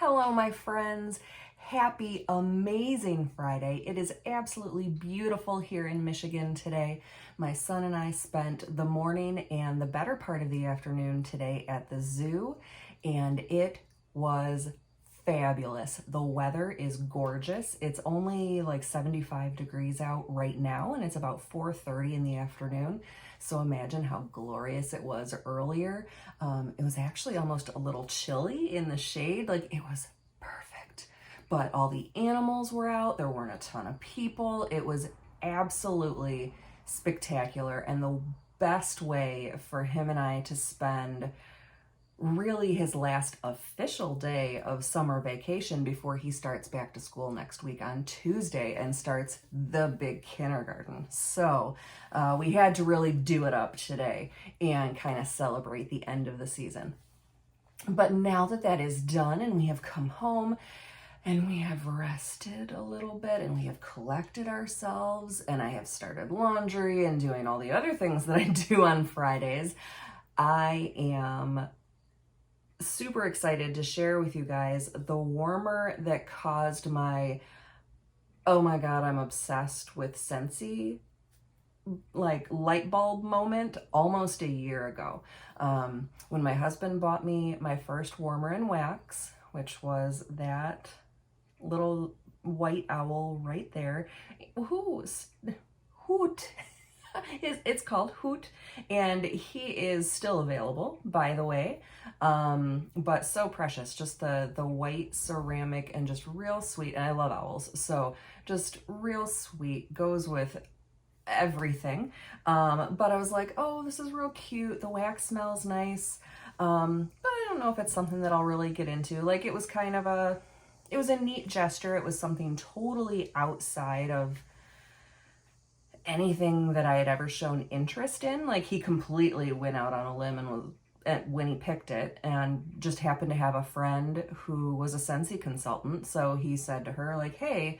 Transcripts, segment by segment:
Hello, my friends. Happy, amazing Friday. It is absolutely beautiful here in Michigan today. My son and I spent the morning and the better part of the afternoon today at the zoo, and it was fabulous. The weather is gorgeous. It's only like 75 degrees out right now, and it's about 4:30 in the afternoon. So imagine how glorious it was earlier. It was actually almost a little chilly in the shade. Like, it was perfect. But all the animals were out. There weren't a ton of people. It was absolutely spectacular, and the best way for him and I to spend really his last official day of summer vacation before he starts back to school next week on Tuesday and starts the big kindergarten. So we had to really do it up today and kind of celebrate the end of the season. But now that that is done and we have come home and we have rested a little bit and we have collected ourselves and I have started laundry and doing all the other things that I do on Fridays, I am super excited to share with you guys the warmer that caused my, oh my God, I'm obsessed with Scentsy, like light bulb moment almost a year ago. When my husband bought me my first warmer and wax, which was that little white owl right there. Hoot. It's called Hoot, and he is still available, by the way, but so precious, just the white ceramic and just real sweet, and I love owls, so just real sweet, goes with everything. But I was like, oh, this is real cute, the wax smells nice, but I don't know if it's something that I'll really get into. Like, it was a neat gesture. It was something totally outside of anything that I had ever shown interest in. Like, he completely went out on a limb when he picked it, and just happened to have a friend who was a Scentsy consultant. So he said to her, like, hey,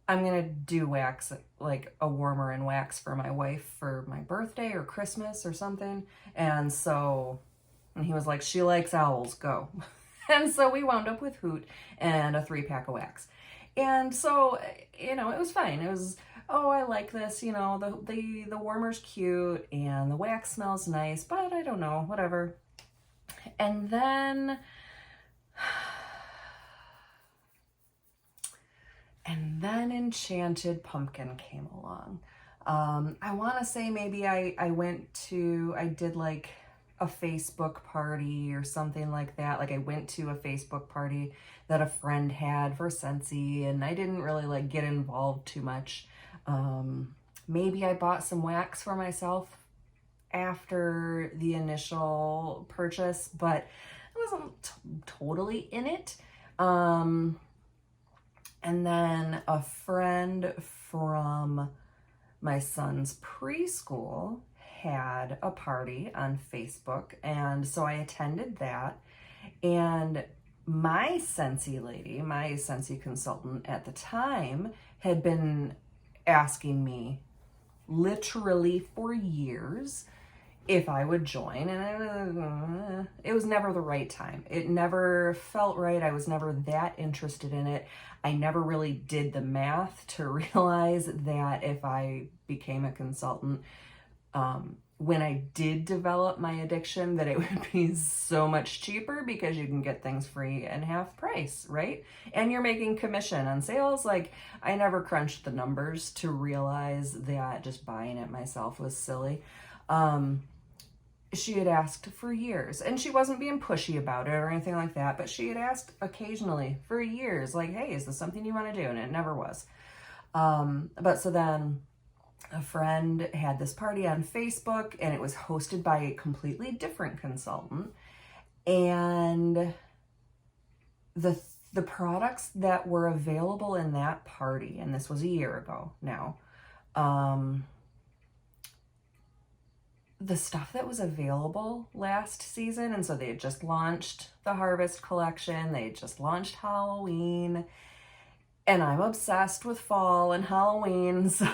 I'm gonna do wax, like a warmer and wax for my wife for my birthday or Christmas or something. And he was like, she likes owls, go. And so we wound up with Hoot and a 3-pack of wax. And so, it was fine. It was, oh, I like this, the warmer's cute and the wax smells nice, but I don't know, whatever. And then Enchanted Pumpkin came along. I want to say maybe I did like a Facebook party or something like that. Like, I went to a Facebook party that a friend had for Scentsy, and I didn't really like get involved too much. Maybe I bought some wax for myself after the initial purchase, but I wasn't totally in it. And then a friend from my son's preschool had a party on Facebook, and so I attended that, and my Scentsy lady, my Scentsy consultant at the time, had been asking me literally for years if I would join, and it was never the right time. It never felt right. I was never that interested in it. I never really did the math to realize that if I became a consultant, when I did develop my addiction, that it would be so much cheaper because you can get things free and half price, right? And you're making commission on sales. Like, I never crunched the numbers to realize that just buying it myself was silly. She had asked for years, and she wasn't being pushy about it or anything like that, but she had asked occasionally for years, like, hey, is this something you want to do? And it never was. But so then a friend had this party on Facebook, and it was hosted by a completely different consultant, and the products that were available in that party, and this was a year ago now, the stuff that was available last season, and so they had just launched the Harvest collection, they had just launched Halloween, and I'm obsessed with fall and Halloween, so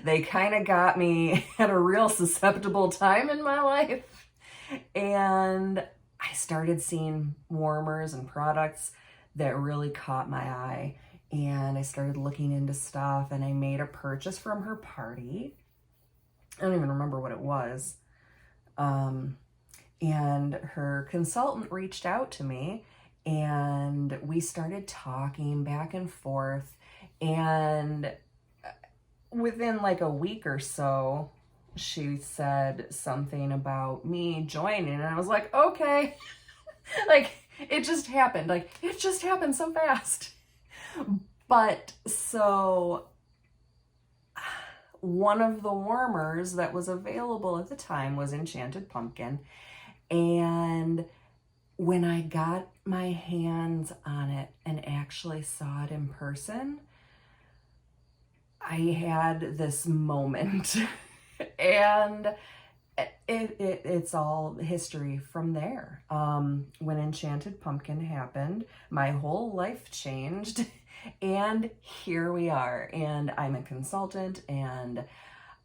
they kind of got me at a real susceptible time in my life. And I started seeing warmers and products that really caught my eye, and I started looking into stuff, and I made a purchase from her party. I don't even remember what it was. And her consultant reached out to me, and we started talking back and forth, and within like a week or so, she said something about me joining, and I was like, okay. Like, it just happened. Like, it just happened so fast. But so one of the warmers that was available at the time was Enchanted Pumpkin. And when I got my hands on it and actually saw it in person, I had this moment. And it's all history from there. When Enchanted Pumpkin happened, my whole life changed, and here we are. And I'm a consultant, and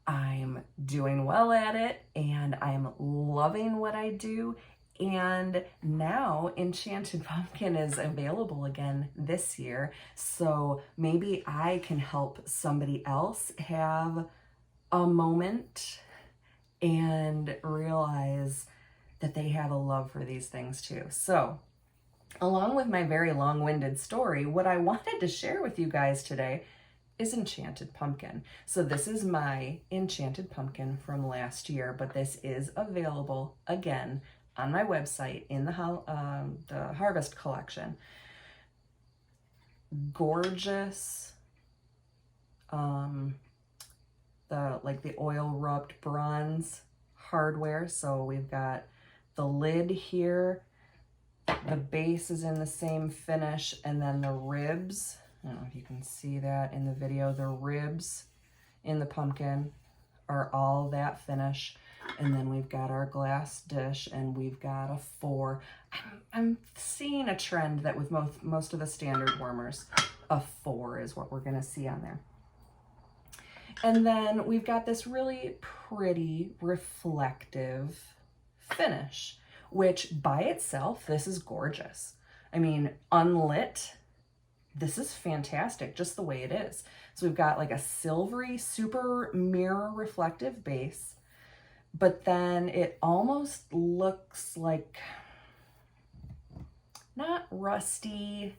I'm doing well at it, and I'm loving what I do. And now Enchanted Pumpkin is available again this year, so maybe I can help somebody else have a moment and realize that they have a love for these things too. So, along with my very long-winded story, what I wanted to share with you guys today is Enchanted Pumpkin. So this is my Enchanted Pumpkin from last year, but this is available again on my website in the Harvest collection. Gorgeous, the oil rubbed bronze hardware. So we've got the lid here, the base is in the same finish, and then the ribs, I don't know if you can see that in the video, the ribs in the pumpkin are all that finish. And then we've got our glass dish, and we've got a 4. I'm seeing a trend that with most of the standard warmers, a 4 is what we're gonna see on there. And then we've got this really pretty reflective finish, which by itself, this is gorgeous. I mean, unlit, this is fantastic, just the way it is. So we've got like a silvery, super mirror reflective base, but then it almost looks like not rusty,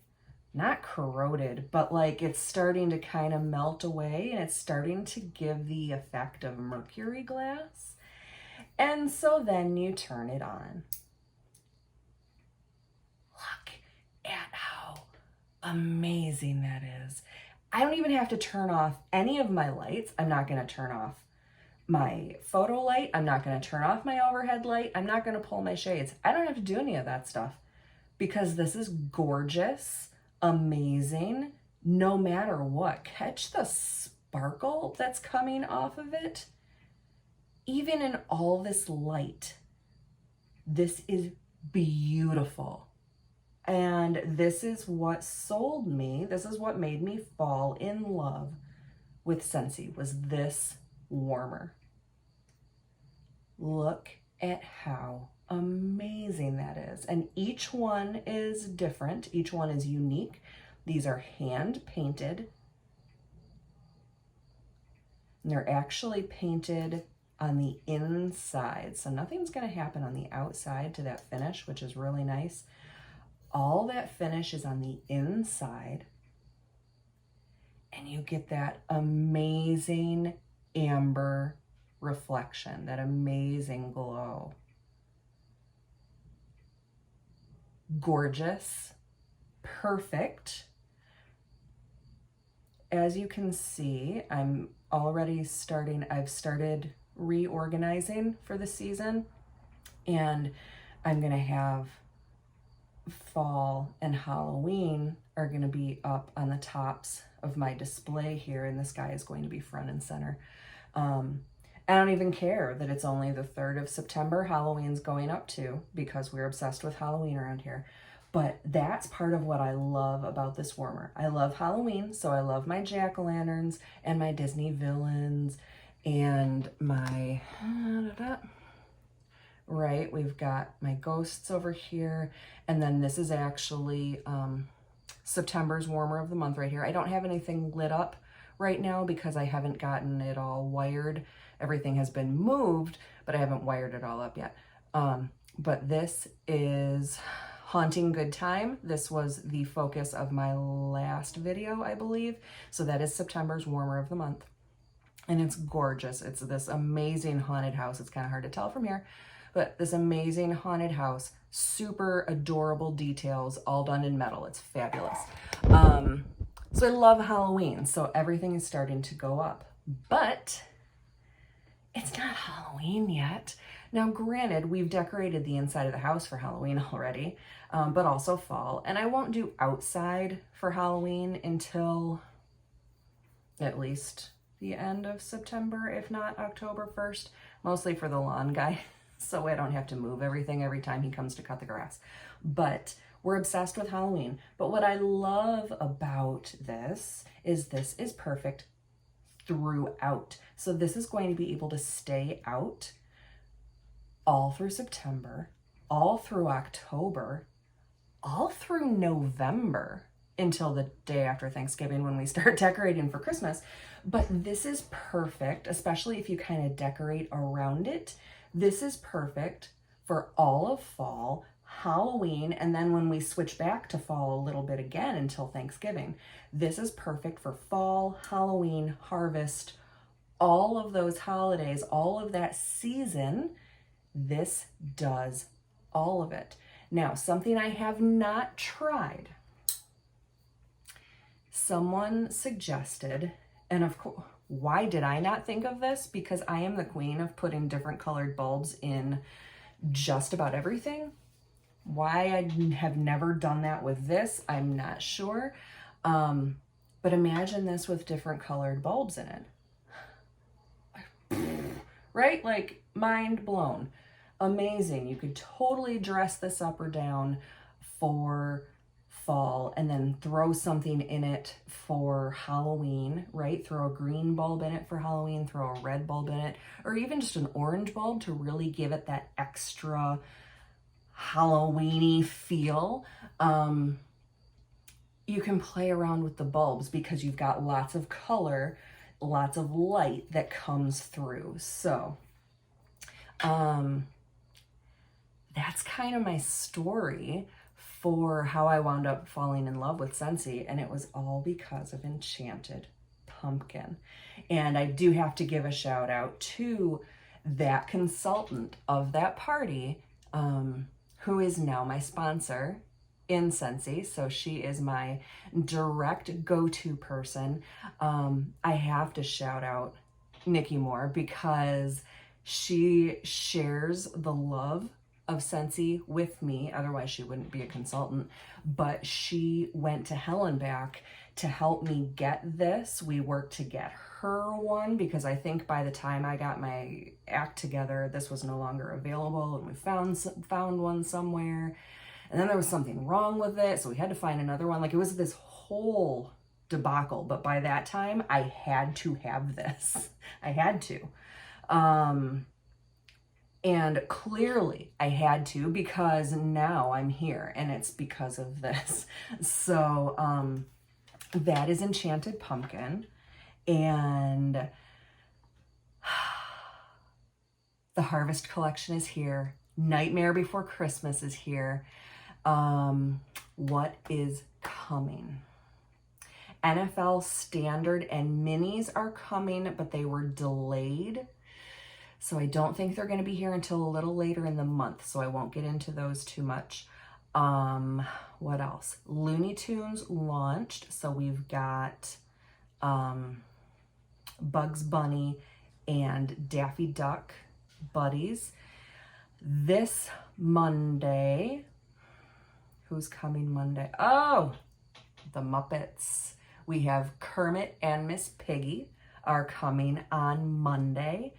not corroded, but like it's starting to kind of melt away, and it's starting to give the effect of mercury glass. And so then you turn it on. Look at how amazing that is. I don't even have to turn off any of my lights. I'm not going to turn off my photo light. I'm not going to turn off my overhead light. I'm not going to pull my shades. I don't have to do any of that stuff because this is gorgeous, amazing, no matter what. Catch the sparkle that's coming off of it. Even in all this light, this is beautiful. And this is what sold me. This is what made me fall in love with Scentsy, was this warmer. Look at how amazing that is. And each one is different. Each one is unique. These are hand painted. And they're actually painted on the inside. So nothing's going to happen on the outside to that finish, which is really nice. All that finish is on the inside. And you get that amazing amber reflection, that amazing glow. Gorgeous, perfect. As you can see, I've started reorganizing for the season, and I'm gonna have fall and Halloween are gonna be up on the tops of my display here, and this guy is going to be front and center. I don't even care that it's only the 3rd of September. Halloween's going up too, because we're obsessed with Halloween around here. But that's part of what I love about this warmer. I love Halloween, so I love my jack-o'-lanterns and my Disney villains and my right? We've got my ghosts over here. And then this is actually September's warmer of the month right here. I don't have anything lit up right now because I haven't gotten it all wired. Everything has been moved, but I haven't wired it all up yet. But this is Haunting Good Time. This was the focus of my last video, I believe. So that is September's warmer of the month. And it's gorgeous. It's this amazing haunted house. It's kind of hard to tell from here, but this amazing haunted house, super adorable details, all done in metal. It's fabulous. So I love Halloween. So everything is starting to go up, but it's not Halloween yet. Now, granted, we've decorated the inside of the house for Halloween already, but also fall. And I won't do outside for Halloween until at least the end of September, if not October 1st, mostly for the lawn guy, so I don't have to move everything every time he comes to cut the grass. But we're obsessed with Halloween. But what I love about this is perfect throughout. So this is going to be able to stay out all through September, all through October, all through November, until the day after Thanksgiving when we start decorating for Christmas. But this is perfect, especially if you kind of decorate around it. This is perfect for all of fall, Halloween, and then when we switch back to fall a little bit again until Thanksgiving. This is perfect for fall, Halloween, harvest, all of those holidays, all of that season. This does all of it. Now, something I have not tried. Someone suggested, and of course, why did I not think of this? Because I am the queen of putting different colored bulbs in just about everything. Why I have never done that with this, I'm not sure. But imagine this with different colored bulbs in it. Right? Like, mind blown. Amazing. You could totally dress this up or down for fall and then throw something in it for Halloween, right? Throw a green bulb in it for Halloween, throw a red bulb in it, or even just an orange bulb to really give it that extra Halloween-y feel. You can play around with the bulbs because you've got lots of color, lots of light that comes through. So, that's kind of my story for how I wound up falling in love with Scentsy, and it was all because of Enchanted Pumpkin. And I do have to give a shout out to that consultant of that party, who is now my sponsor in Scentsy. So she is my direct go-to person. I have to shout out Nikki Moore because she shares the love of Scentsy with me, otherwise she wouldn't be a consultant, but she went to hell and back to help me get this. We worked to get her one because I think by the time I got my act together, this was no longer available, and we found one somewhere, and then there was something wrong with it, so we had to find another one. Like, it was this whole debacle, but by that time I had to have this. I had to. And clearly I had to, because now I'm here and it's because of this. So that is Enchanted Pumpkin. And the Harvest Collection is here. Nightmare Before Christmas is here. What is coming? NFL Standard and Minis are coming, but they were delayed. So I don't think they're going to be here until a little later in the month, so I won't get into those too much. What else? Looney Tunes launched, so we've got Bugs Bunny and Daffy Duck buddies. This Monday, who's coming Monday? Oh, the Muppets. We have Kermit and Miss Piggy are coming on Monday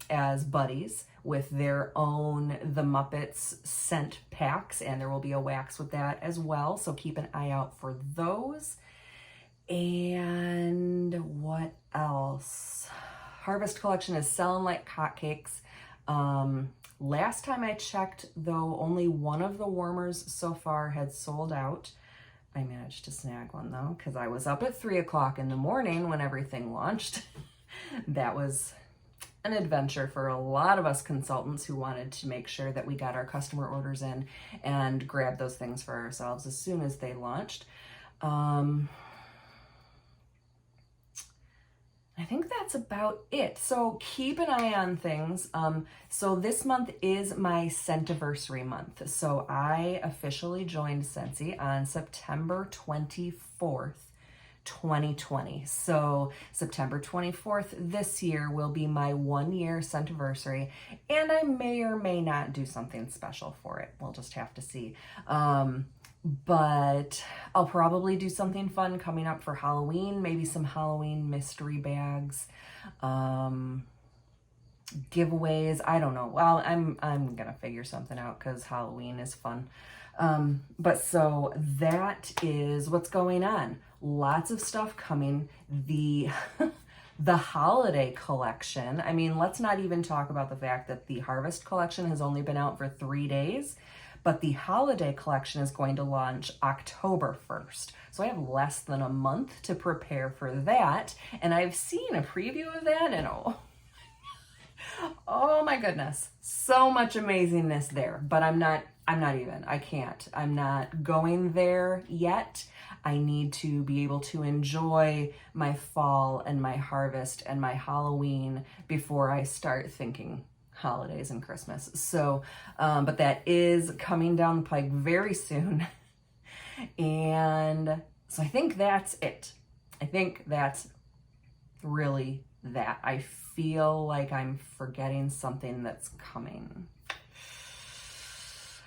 as buddies with their own The Muppets scent packs, and there will be a wax with that as well, so keep an eye out for those. And what else? Harvest Collection is selling like hotcakes. Last time I checked, though, only one of the warmers so far had sold out. I managed to snag one, though, because I was up at 3 o'clock in the morning when everything launched. That was an adventure for a lot of us consultants who wanted to make sure that we got our customer orders in and grab those things for ourselves as soon as they launched. I think that's about it. So keep an eye on things. So this month is my Scentiversary month. So I officially joined Scentsy on September 24th, 2020. So September 24th this year will be my 1-year Scentiversary, and I may or may not do something special for it. We'll just have to see. But I'll probably do something fun coming up for Halloween, maybe some Halloween mystery bags, giveaways. I don't know. Well, I'm gonna figure something out because Halloween is fun. But so that is what's going on. Lots of stuff coming. The holiday collection. I mean, let's not even talk about the fact that the Harvest collection has only been out for 3 days. But the holiday collection is going to launch October 1st. So I have less than a month to prepare for that. And I've seen a preview of that, and oh my goodness, so much amazingness there. But I'm not going there yet. I need to be able to enjoy my fall and my harvest and my Halloween before I start thinking holidays and Christmas. So, but that is coming down the pike very soon. And so I think that's it. I think that's really that. I feel like I'm forgetting something that's coming.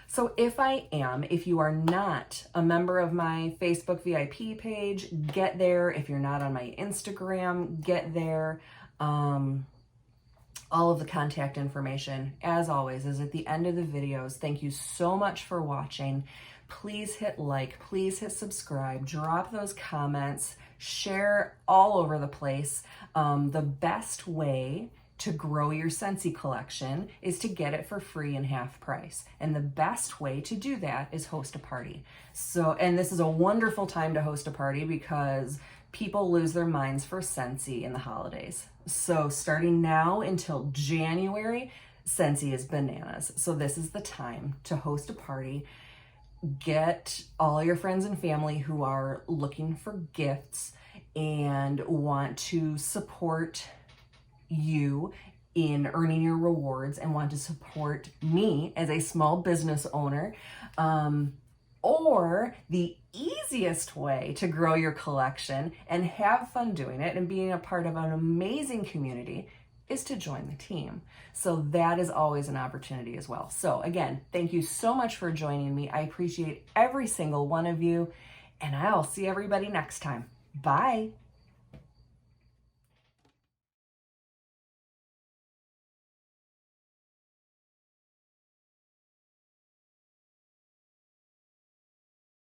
So if you are not a member of my Facebook VIP page, get there. If you're not on my Instagram, get there. All of the contact information, as always, is at the end of the videos. Thank you so much for watching. Please hit like, please hit subscribe, drop those comments, share all over the place. The best way to grow your Scentsy collection is to get it for free and half price. And the best way to do that is host a party. So, and this is a wonderful time to host a party because people lose their minds for Scentsy in the holidays. So starting now until January, Scentsy is bananas. So this is the time to host a party. Get all your friends and family who are looking for gifts and want to support you in earning your rewards and want to support me as a small business owner. Or the easiest way to grow your collection and have fun doing it and being a part of an amazing community is to join the team. So that is always an opportunity as well. So again, thank you so much for joining me. I appreciate every single one of you, and I'll see everybody next time. Bye.